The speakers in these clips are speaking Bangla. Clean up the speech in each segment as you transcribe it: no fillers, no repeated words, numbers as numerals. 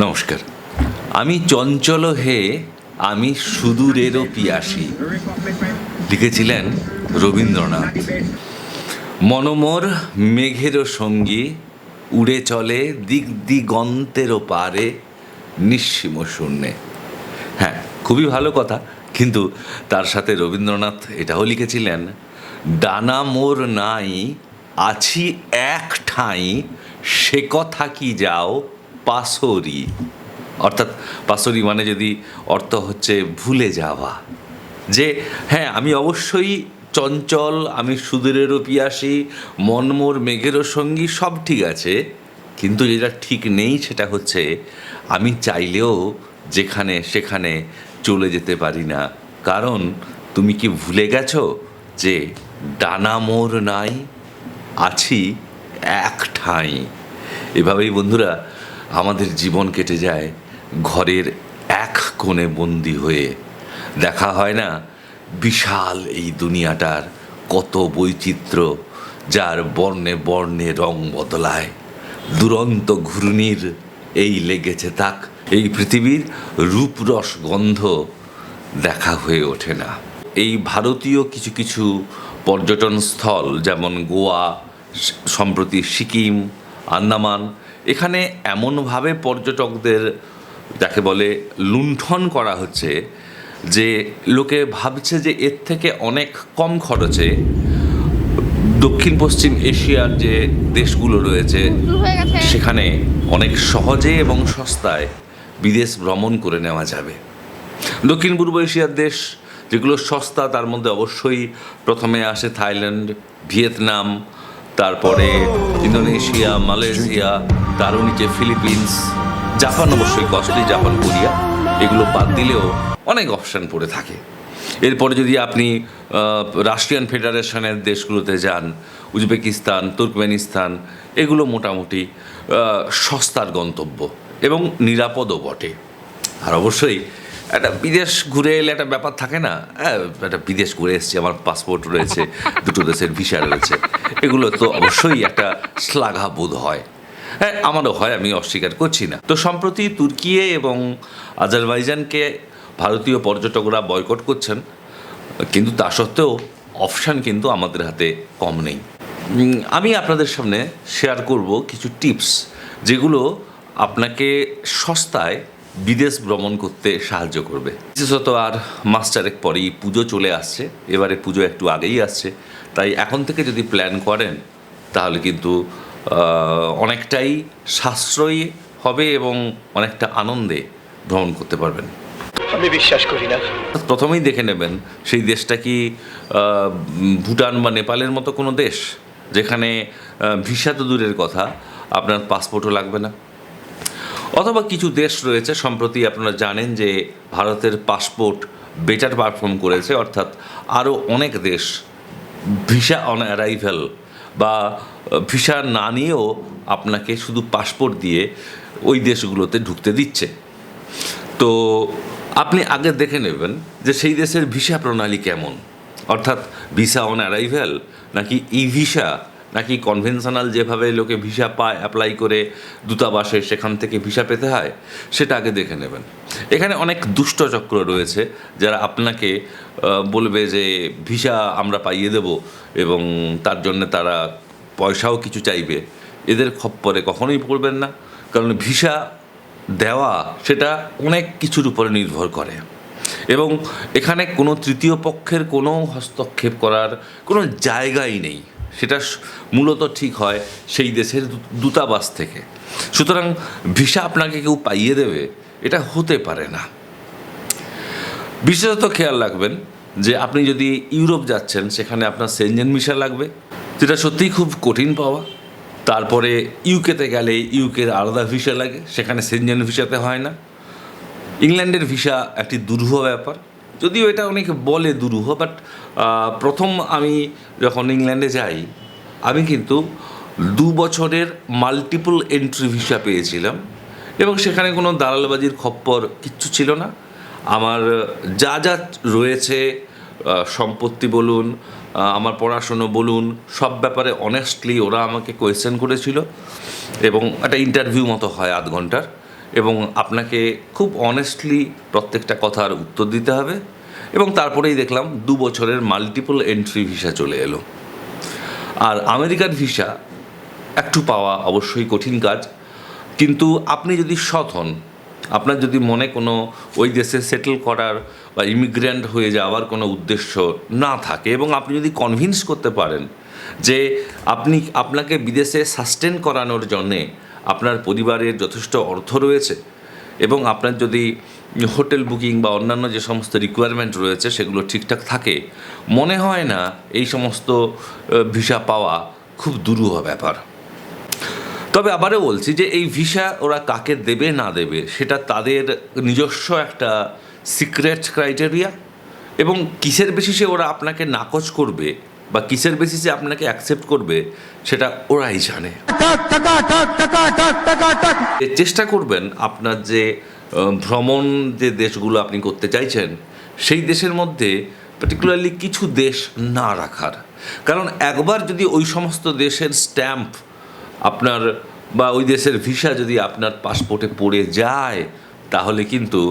নমস্কার। আমি চঞ্চল হে আমি সুদূরেরও পিয়াসী লিখেছিলেন রবীন্দ্রনাথ। মনোমর মেঘেরও সঙ্গী উড়ে চলে দিক দিগন্তেরও পারে নিঃসীম শূন্যে। হ্যাঁ, খুবই ভালো কথা, কিন্তু তার সাথে রবীন্দ্রনাথ এটাও লিখেছিলেন, ডানা মোর নাই আছি এক ঠাঁই সে কথা কি যাও পাশরি। অর্থাৎ পাশরি মানে যদি অর্থ হচ্ছে ভুলে যাওয়া, যে হ্যাঁ আমি অবশ্যই চঞ্চল, আমি সুদূরেরও পিয়াসী, মন মোর মেঘেরও সঙ্গী, সব ঠিক আছে, কিন্তু যেটা ঠিক নেই সেটা হচ্ছে আমি চাইলেও যেখানে সেখানে চলে যেতে পারি না। কারণ তুমি কি ভুলে গেছো যে ডানা মোর নাই আছি এক ঠাঁই। এভাবেই বন্ধুরা আমাদের জীবন কেটে যায় ঘরের এক কোণে বন্দি হয়ে। দেখা হয় না বিশাল এই দুনিয়াটার কত বৈচিত্র্য, যার বর্ণে বর্ণে রং বদলায়। দুরন্ত ঘূর্ণির এই লেগেছে তাক, এই পৃথিবীর রূপরস গন্ধ দেখা হয়ে ওঠে না। এই ভারতীয় কিছু কিছু পর্যটন স্থল যেমন গোয়া, সম্প্রতি সিকিম, আন্দামান, এখানে এমনভাবে পর্যটকদের যাকে বলে লুণ্ঠন করা হচ্ছে যে লোকে ভাবছে যে এর থেকে অনেক কম খরচে দক্ষিণ পশ্চিম এশিয়ার যে দেশগুলো রয়েছে সেখানে অনেক সহজে এবং সস্তায় বিদেশ ভ্রমণ করে নেওয়া যাবে। দক্ষিণ পূর্ব এশিয়ার দেশ যেগুলো সস্তা তার মধ্যে অবশ্যই প্রথমে আসে থাইল্যান্ড, ভিয়েতনাম, তারপরে ইন্দোনেশিয়া, মালয়েশিয়া, তারও নিচে ফিলিপিন্স, জাপান অবশ্যই কস্টলি, জাপান, কোরিয়া, এগুলো বাদ দিলেও অনেক অপশান পড়ে থাকে। এরপরে যদি আপনি রাশিয়ান ফেডারেশনের দেশগুলোতে যান, উজবেকিস্তান, তুর্কমেনিস্তান, এগুলো মোটামুটি সস্তার গন্তব্য এবং নিরাপদও বটে। আর অবশ্যই একটা বিদেশ ঘুরে এলে একটা ব্যাপার থাকে না, একটা বিদেশ ঘুরে এসেছি, আমার পাসপোর্ট রয়েছে, দুটো দেশের ভিসা রয়েছে, এগুলো তো অবশ্যই একটা শ্লাঘাবোধ হয়। হ্যাঁ, আমারও হয়, আমি অস্বীকার করছি না। তো সম্প্রতি তুর্কি এবং আজারবাইজানকে ভারতীয় পর্যটকরা বয়কট করছেন, কিন্তু তা সত্ত্বেও অপশান কিন্তু আমাদের হাতে কম নেই। আমি আপনাদের সামনে শেয়ার করব কিছু টিপস যেগুলো আপনাকে সস্তায় বিদেশ ভ্রমণ করতে সাহায্য করবে। বিশেষত আর মাস চারেক পরেই পুজো চলে আসছে, এবারে পুজো একটু আগেই আসছে, তাই এখন থেকে যদি প্ল্যান করেন তাহলে কিন্তু অনেকটাই সাশ্রয়ী হবে এবং অনেকটা আনন্দে ভ্রমণ করতে পারবেন। আমি বিশ্বাস করি না। প্রথমেই দেখে নেবেন সেই দেশটা কি ভুটান বা নেপালের মতো কোনো দেশ, যেখানে ভিসা তো দূরের কথা, আপনার পাসপোর্টও লাগবে না। অথবা কিছু দেশ রয়েছে, সম্প্রতি আপনারা জানেন যে ভারতের পাসপোর্ট বেটার পারফর্ম করেছে, অর্থাৎ আরও অনেক দেশ ভিসা অন অ্যারাইভেল বা ভিসা না নিয়েও আপনাকে শুধু পাসপোর্ট দিয়ে ওই দেশগুলোতে ঢুকতে দিচ্ছে। তো আপনি আগে দেখে নেবেন যে সেই দেশের ভিসা প্রণালী কেমন, অর্থাৎ ভিসা অন অ্যারাইভেল নাকি ই ভিসা, নাকি কনভেনশনাল যেভাবে লোকে ভিসা পায় অ্যাপ্লাই করে দূতাবাসে সেখান থেকে ভিসা পেতে হয়, সেটা আগে দেখে নেবেন। এখানে অনেক দুষ্টচক্র রয়েছে যারা আপনাকে বলবে যে ভিসা আমরা পাইয়ে দেব এবং তার জন্য তারা পয়সাও কিছু চাইবে। এদের খপ্পরে কখনোই পড়বেন না, কারণ ভিসা দেওয়া সেটা অনেক কিছুর উপরে নির্ভর করে এবং এখানে কোনো তৃতীয় পক্ষের কোনো হস্তক্ষেপ করার কোনো জায়গাই নেই। সেটা মূলত ঠিক হয় সেই দেশের দূতাবাস থেকে। সুতরাং ভিসা আপনাকে কেউ পাইয়ে দেবে এটা হতে পারে না। বিশেষত খেয়াল রাখবেন যে আপনি যদি ইউরোপ যাচ্ছেন সেখানে আপনার সেনজেন ভিসা লাগবে, যেটা সত্যিই খুব কঠিন পাওয়া। তারপরে ইউকেতে গেলে ইউকের আলাদা ভিসা লাগে, সেখানে সেনজেন ভিসাতে হয় না। ইংল্যান্ডের ভিসা একটি দুরূহ ব্যাপার, যদিও এটা অনেকে বলে দুরূহ, বাট প্রথম আমি যখন ইংল্যান্ডে যাই আমি কিন্তু 2 বছরের মাল্টিপল এন্ট্রি ভিসা পেয়েছিলাম এবং সেখানে কোনো দালালবাজির খপ্পর কিচ্ছু ছিল না। আমার যা যা রয়েছে, সম্পত্তি বলুন, আমার পড়াশুনো বলুন, সব ব্যাপারে অনেস্টলি ওরা আমাকে কোয়েশ্চেন করেছিল এবং একটা ইন্টারভিউ মতো হয় 8 ঘন্টার, এবং আপনাকে খুব অনেস্টলি প্রত্যেকটা কথার উত্তর দিতে হবে। এবং তারপরেই দেখলাম 2 বছরের মাল্টিপল এন্ট্রি ভিসা চলে এলো। আর আমেরিকার ভিসা একটু পাওয়া অবশ্যই কঠিন কাজ, কিন্তু আপনি যদি সৎ হন, আপনার যদি মনে কোনো ওই দেশে সেটেল করার বা ইমিগ্র্যান্ট হয়ে যাওয়ার কোনো উদ্দেশ্য না থাকে, এবং আপনি যদি কনভিন্স করতে পারেন যে আপনাকে বিদেশে সাস্টেন করানোর জন্যে আপনার পরিবারের যথেষ্ট অর্থ রয়েছে, এবং আপনার যদি হোটেল বুকিং বা অন্যান্য যে সমস্ত রিকোয়ারমেন্ট রয়েছে সেগুলো ঠিকঠাক থাকে, মনে হয় না এই সমস্ত ভিসা পাওয়া খুব দুরূহ ব্যাপার। তবে আবারও বলছি যে এই ভিসা ওরা কাকে দেবে না দেবে সেটা তাদের নিজস্ব একটা সিক্রেট ক্রাইটেরিয়া, এবং কিসের বেসিসে ওরা আপনাকে নাকচ করবে বা কিসের বেসিসে আপনাকে অ্যাকসেপ্ট করবে সেটা ওরাই জানে। চেষ্টা করবেন আপনার যে ভ্রমণ যে দেশগুলো আপনি করতে চাইছেন সেই দেশের মধ্যে পার্টিকুলারলি কিছু দেশ না রাখার, কারণ একবার যদি ওই সমস্ত দেশের স্ট্যাম্প আপনার বা ওই দেশের ভিসা যদি আপনার পাসপোর্টে পড়ে যায়, তাহলে কিন্তু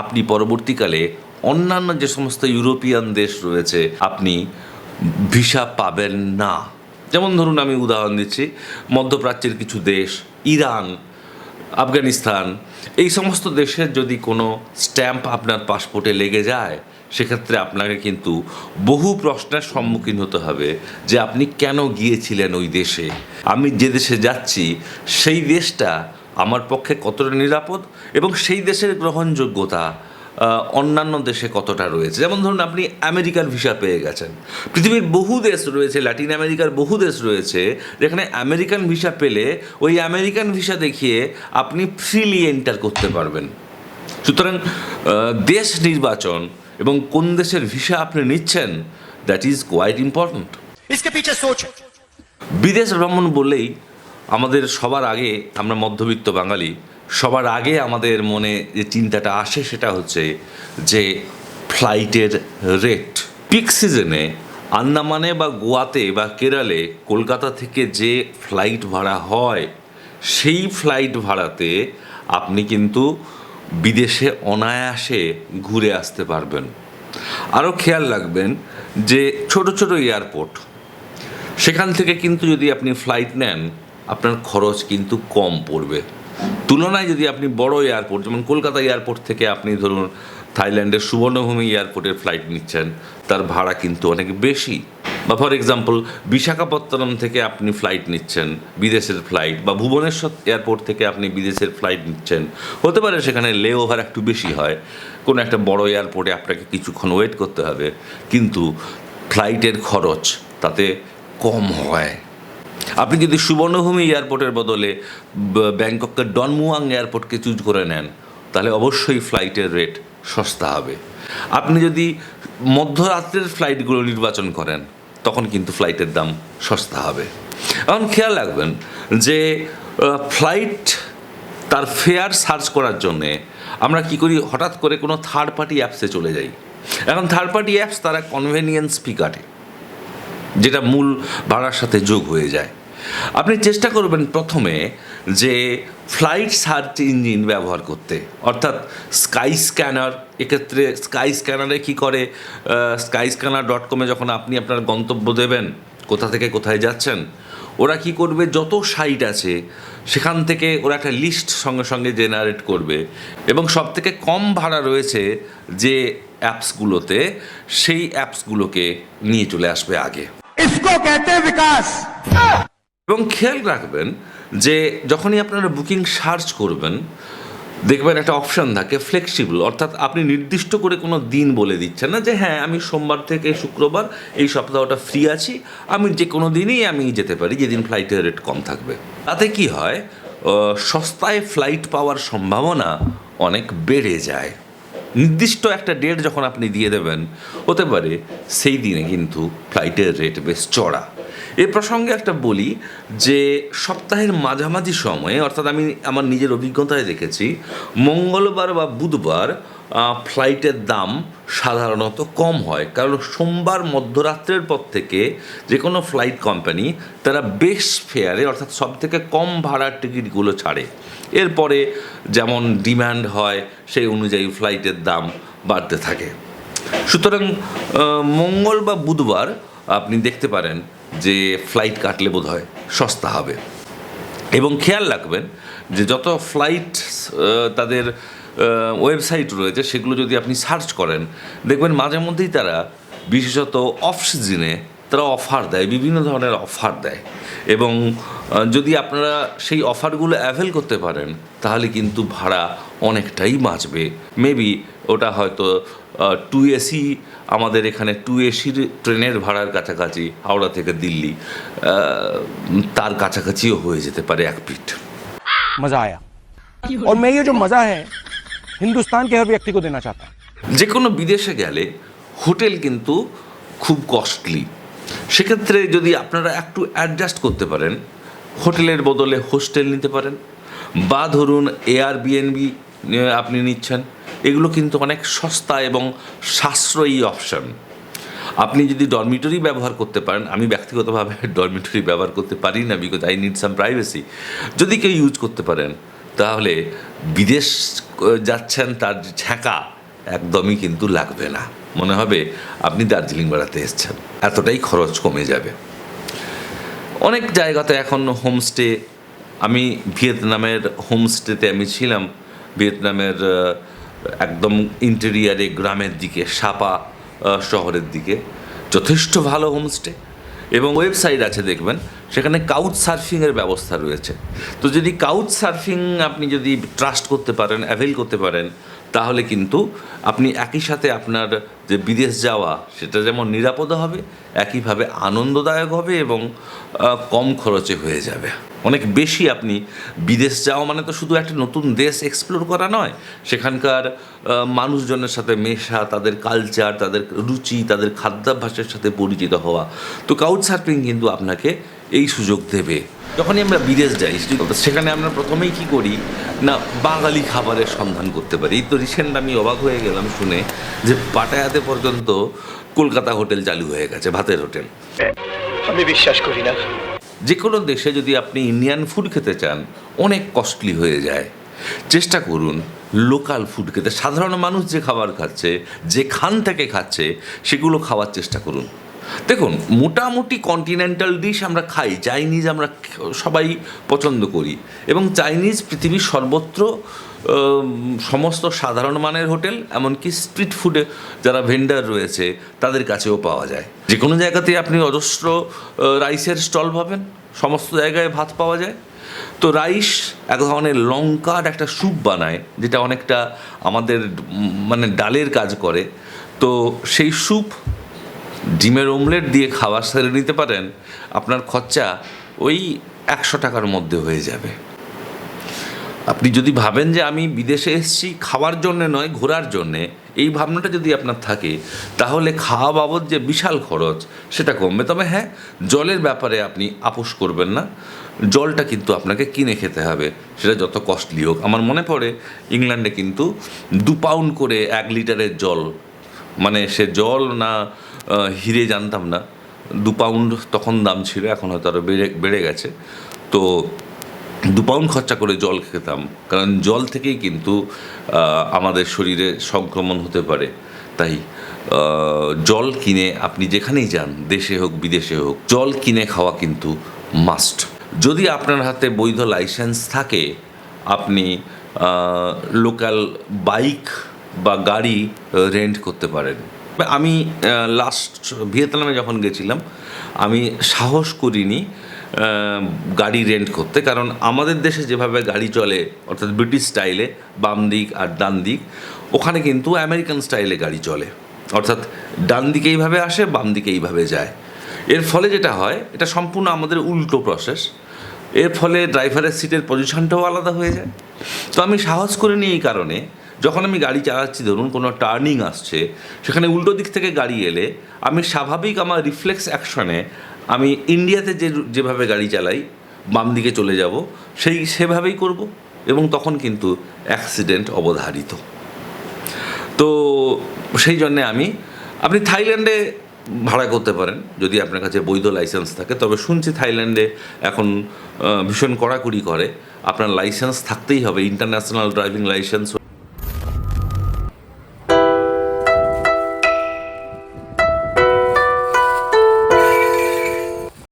আপনি পরবর্তীকালে অন্যান্য যে সমস্ত ইউরোপিয়ান দেশ রয়েছে আপনি ভিসা পাবেন না। যেমন ধরুন, আমি উদাহরণ দিচ্ছি, মধ্যপ্রাচ্যের কিছু দেশ, ইরান, আফগানিস্তান, এই সমস্ত দেশের যদি কোনো স্ট্যাম্প আপনার পাসপোর্টে লেগে যায়, সেক্ষেত্রে আপনাকে কিন্তু বহু প্রশ্নের সম্মুখীন হতে হবে যে আপনি কেন গিয়েছিলেন ওই দেশে, আমি যে দেশে যাচ্ছি সেই দেশটা আমার পক্ষে কতটা নিরাপদ, এবং সেই দেশের গ্রহণযোগ্যতা অন্যান্য দেশে কতটা রয়েছে। যেমন ধরুন, আপনি আমেরিকার ভিসা পেয়ে গেছেন, পৃথিবীর বহু দেশ রয়েছে, ল্যাটিন আমেরিকার বহু দেশ রয়েছে যেখানে আমেরিকান ভিসা পেলে ওই আমেরিকান ভিসা দেখিয়ে আপনি ফ্রিলি এন্টার করতে পারবেন। সুতরাং দেশ নির্বাচন এবং কোন দেশের ভিসা আপনি নিচ্ছেন, দ্যাট ইজ কোয়াইট ইম্পর্ট্যান্ট। বিদেশ ভ্রমণ বললেই আমাদের সবার আগে, আমরা মধ্যবিত্ত বাঙালি, সবার আগে আমাদের মনে যে চিন্তাটা আসে সেটা হচ্ছে যে ফ্লাইটের রেট। পিক সিজনে আন্দামানে বা গোয়াতে বা কেরালে কলকাতা থেকে যে ফ্লাইট ভাড়া হয়, সেই ফ্লাইট ভাড়াতে আপনি কিন্তু বিদেশে অনায়াসে ঘুরে আসতে পারবেন। আরও খেয়াল রাখবেন যে ছোট ছোট এয়ারপোর্ট, সেখান থেকে কিন্তু যদি আপনি ফ্লাইট নেন আপনার খরচ কিন্তু কম পড়বে, তুলনায় যদি আপনি বড় এয়ারপোর্ট যেমন কলকাতা এয়ারপোর্ট থেকে আপনি ধরুন থাইল্যান্ডের সুবর্ণভূমি এয়ারপোর্টের ফ্লাইট নিচ্ছেন, তার ভাড়া কিন্তু অনেক বেশি। বা ফর এক্সাম্পল বিশাখাপত্তনম থেকে আপনি ফ্লাইট নিচ্ছেন, বিদেশের ফ্লাইট, বা ভুবনেশ্বর এয়ারপোর্ট থেকে আপনি বিদেশের ফ্লাইট নিচ্ছেন, হতে পারে সেখানে লে ওভার একটু বেশি হয়, কোনো একটা বড় এয়ারপোর্টে আপনাকে কিছুক্ষণ ওয়েট করতে হবে, কিন্তু ফ্লাইটের খরচ তাতে কম হয়। আপনি যদি সুবর্ণভূমি এয়ারপোর্টের বদলে ব্যাংককের ডনমুয়াং এয়ারপোর্টকে চুজ করে নেন, তাহলে অবশ্যই ফ্লাইটের রেট সস্তা হবে। আপনি যদি মধ্যরাত্রের ফ্লাইটগুলো নির্বাচন করেন, তখন কিন্তু ফ্লাইটের দাম সস্তা হবে। এখন খেয়াল রাখবেন যে ফ্লাইট তার ফেয়ার সার্চ করার জন্যে আমরা কি করি, হঠাৎ করে কোনো থার্ড পার্টি অ্যাপসে চলে যাই। এখন থার্ড পার্টি অ্যাপস তারা কনভেনিয়েন্স ফি কাটে, যেটা মূল ভাড়ার সাথে যোগ হয়ে যায়। আপনি চেষ্টা করবেন প্রথমে যে ফ্লাইট সার্চ ইঞ্জিন ব্যবহার করতে, অর্থাৎ স্কাই স্ক্যানার। এক্ষেত্রে স্কাই স্ক্যানারে কী করে, skyscanner.com-এ যখন আপনি আপনার গন্তব্য দেবেন, কোথা থেকে কোথায় যাচ্ছেন, ওরা কি করবে, যত সাইট আছে সেখান থেকে ওরা একটা লিস্ট সঙ্গে সঙ্গে জেনারেট করবে, এবং সব থেকে কম ভাড়া রয়েছে যে অ্যাপসগুলোতে, সেই অ্যাপসগুলোকে নিয়ে চলে আসবে আগে। এবং খেয়াল রাখবেন যে যখনই আপনারা বুকিং সার্চ করবেন, দেখবেন একটা অপশান থাকে ফ্লেক্সিবল, অর্থাৎ আপনি নির্দিষ্ট করে কোনো দিন বলে দিচ্ছেন না যে হ্যাঁ আমি সোমবার থেকে শুক্রবার এই সপ্তাহটা ফ্রি আছি, আমি যে কোনো দিনই আমি যেতে পারি, যেদিন ফ্লাইটের রেট কম থাকবে। তাতে কি হয়, সস্তায় ফ্লাইট পাওয়ার সম্ভাবনা অনেক বেড়ে যায়। নির্দিষ্ট একটা ডেট যখন আপনি দিয়ে দেবেন, হতে পারে সেই দিনে কিন্তু ফ্লাইটের রেট বেশ চড়া, এ প্রসঙ্গে একটা বলি যে সপ্তাহের মাঝামাঝি সময়ে, অর্থাৎ আমি আমার নিজের অভিজ্ঞতায় দেখেছি, মঙ্গলবার বা বুধবার ফ্লাইটের দাম সাধারণত কম হয়, কারণ সোমবার মধ্যরাত্রের পর থেকে যে কোনো ফ্লাইট কোম্পানি তারা বেস্ট ফেয়ারে, অর্থাৎ সব থেকে কম ভাড়ার টিকিটগুলো ছাড়ে। এরপরে যেমন ডিম্যান্ড হয় সেই অনুযায়ী ফ্লাইটের দাম বাড়তে থাকে। সুতরাং মঙ্গল বা বুধবার আপনি দেখতে পারেন যে ফ্লাইট কাটলে বোধ হয় সস্তা হবে। এবং খেয়াল রাখবেন যে যত ফ্লাইট তাদের ওয়েবসাইট রয়েছে সেগুলো যদি আপনি সার্চ করেন, দেখবেন মাঝে মধ্যেই তারা বিশেষত অফ সিজনে তারা অফার দেয়, বিভিন্ন ধরনের অফার দেয়। এবং যদি আপনারা সেই অফারগুলো অ্যাভেল করতে পারেন তাহলে কিন্তু ভাড়া অনেকটাই বাঁচবে। মেবি ওটা হয়তো 2AC, আমাদের এখানে 2AC ট্রেনের ভাড়ার কাছাকাছি, হাওড়া থেকে দিল্লি, তার কাছাকাছিও হয়ে যেতে পারে এক পিঠ। मजा आया और मैं ये जो मजा है हिंदुस्तान के हर व्यक्ति को देना चाहता हूँ। যে কোনো বিদেশে গেলে হোটেল কিন্তু খুব কস্টলি। সেক্ষেত্রে যদি আপনারা একটু অ্যাডজাস্ট করতে পারেন, হোটেলের বদলে হোস্টেল নিতে পারেন, বা ধরুন Airbnb আপনি নিচ্ছেন, এগুলো কিন্তু অনেক সস্তা এবং সাশ্রয়ী অপশান। আপনি যদি ডরমিটরি ব্যবহার করতে পারেন, আমি ব্যক্তিগতভাবে ডরমিটরি ব্যবহার করতে পারি না, because I need some privacy. যদি কেউ ইউজ করতে পারেন তাহলে বিদেশ যাচ্ছেন তার ঝাঁকা একদমই কিন্তু লাগবে না, মনে হবে আপনি দার্জিলিং বেড়াতে এসেছেন, এতটাই খরচ কমে যাবে। অনেক জায়গাতে এখন হোমস্টে, আমি ভিয়েতনামের হোমস্টেতে আমি ছিলাম, ভিয়েতনামের একদম ইন্টেরিয়ারে গ্রামের দিকে, সাপা শহরের দিকে, যথেষ্ট ভালো হোমস্টে এবং ওয়েবসাইট আছে দেখবেন সেখানে কাউচ সার্ফিংয়ের ব্যবস্থা রয়েছে। তো যদি কাউচ সার্ফিং আপনি যদি ট্রাস্ট করতে পারেন, অ্যাভেল করতে পারেন, তাহলে কিন্তু আপনি একই সাথে আপনার যে বিদেশ যাওয়া সেটা যেমন নিরাপদ হবে, একইভাবে আনন্দদায়ক হবে এবং কম খরচে হয়ে যাবে। অনেক বেশি আপনি বিদেশ যাওয়া মানে তো শুধু একটা নতুন দেশ এক্সপ্লোর করা নয়, সেখানকার মানুষজনের সাথে মেশা, তাদের কালচার, তাদের রুচি, তাদের খাদ্যাভ্যাসের সাথে পরিচিত হওয়া। তো কাউচ সার্ফিং কিন্তু আপনাকে এই সুযোগ দেবে। যখনই আমরা বিদেশ যাই সেখানে আমরা প্রথমেই কী করি না, বাঙালি খাবারের সন্ধান করতে পারি। এই তো রিসেন্ট আমি অবাক হয়ে গেলাম শুনে যে পাটায়াতে পর্যন্ত কলকাতা হোটেল চালু হয়ে গেছে, ভাতের হোটেল। আমি বিশ্বাস করি না। যে কোনো দেশে যদি আপনি ইন্ডিয়ান ফুড খেতে চান অনেক কস্টলি হয়ে যায়। চেষ্টা করুন লোকাল ফুড খেতে। সাধারণ মানুষ যে খাবার খাচ্ছে, যেখান থেকে খাচ্ছে, সেগুলো খাওয়ার চেষ্টা করুন। দেখুন, মোটামুটি কন্টিনেন্টাল ডিশ আমরা খাই, চাইনিজ আমরা সবাই পছন্দ করি, এবং চাইনিজ পৃথিবীর সর্বত্র সমস্ত সাধারণ মানের হোটেল, এমনকি স্ট্রিট ফুডে যারা ভেন্ডার রয়েছে তাদের কাছেও পাওয়া যায়। যে কোনো জায়গাতে আপনি অজস্র রাইসের স্টল পাবেন, সমস্ত জায়গায় ভাত পাওয়া যায়। তো রাইস এক ধরনের লঙ্কার একটা স্যুপ বানায়, যেটা অনেকটা আমাদের মানে ডালের কাজ করে। তো সেই স্যুপ ডিমের অমলেট দিয়ে খাবার সেরে নিতে পারেন, আপনার খরচা ওই 100 টাকার মধ্যে হয়ে যাবে। আপনি যদি ভাবেন যে আমি বিদেশে এসেছি খাওয়ার জন্যে নয়, ঘোরার জন্যে, এই ভাবনাটা যদি আপনার থাকে তাহলে খাওয়া বাবদ যে বিশাল খরচ সেটা কমবে। তবে হ্যাঁ, জলের ব্যাপারে আপনি আপোষ করবেন না, জলটা কিন্তু আপনাকে কিনে খেতে হবে, সেটা যত কস্টলি হোক। আমার মনে পড়ে ইংল্যান্ডে কিন্তু 2 পাউন্ড করে 1 লিটারের জল, মানে সে জল না হিরে জানতাম না, 2 পাউন্ড তখন দাম ছিল, এখন হয়তো আরও বেড়ে গেছে। তো 2 পাউন্ড খরচা করে জল খেতাম, কারণ জল থেকেই কিন্তু আমাদের শরীরে সংক্রমণ হতে পারে। তাই জল কিনে আপনি যেখানেই যান, দেশে হোক বিদেশে হোক, জল কিনে খাওয়া কিন্তু মাস্ট। যদি আপনার হাতে বৈধ লাইসেন্স থাকে, আপনি লোকাল বাইক বা গাড়ি রেন্ট করতে পারেন। আমি লাস্ট ভিয়েতনামে যখন গেছিলাম আমি সাহস করিনি গাড়ি রেন্ট করতে, কারণ আমাদের দেশে যেভাবে গাড়ি চলে, অর্থাৎ ব্রিটিশ স্টাইলে বাম দিক আর ডান দিক, ওখানে কিন্তু আমেরিকান স্টাইলে গাড়ি চলে, অর্থাৎ ডান দিকে এইভাবে আসে, বাম দিকে এইভাবে যায়। এর ফলে যেটা হয়, এটা সম্পূর্ণ আমাদের উল্টো প্রসেস। এর ফলে ড্রাইভারের সিটের পজিশনটাও আলাদা হয়ে যায়। তো আমি সাহস করিনি এই কারণে, যখন আমি গাড়ি চালাচ্ছি, ধরুন কোনো টার্নিং আসছে, সেখানে উল্টো দিক থেকে গাড়ি এলে আমি স্বাভাবিক আমার রিফ্লেক্স অ্যাকশনে আমি ইন্ডিয়াতে যেভাবে গাড়ি চালাই বাম দিকে চলে যাব সেভাবেই করব, এবং তখন কিন্তু অ্যাক্সিডেন্ট অবধারিত। তো সেই জন্যে আপনি থাইল্যান্ডে ভাড়া করতে পারেন যদি আপনার কাছে বৈধ লাইসেন্স থাকে। তবে শুনছি থাইল্যান্ডে এখন ভীষণ কড়াকড়ি করে, আপনার লাইসেন্স থাকতেই হবে, ইন্টারন্যাশনাল ড্রাইভিং লাইসেন্স